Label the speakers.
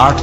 Speaker 1: 8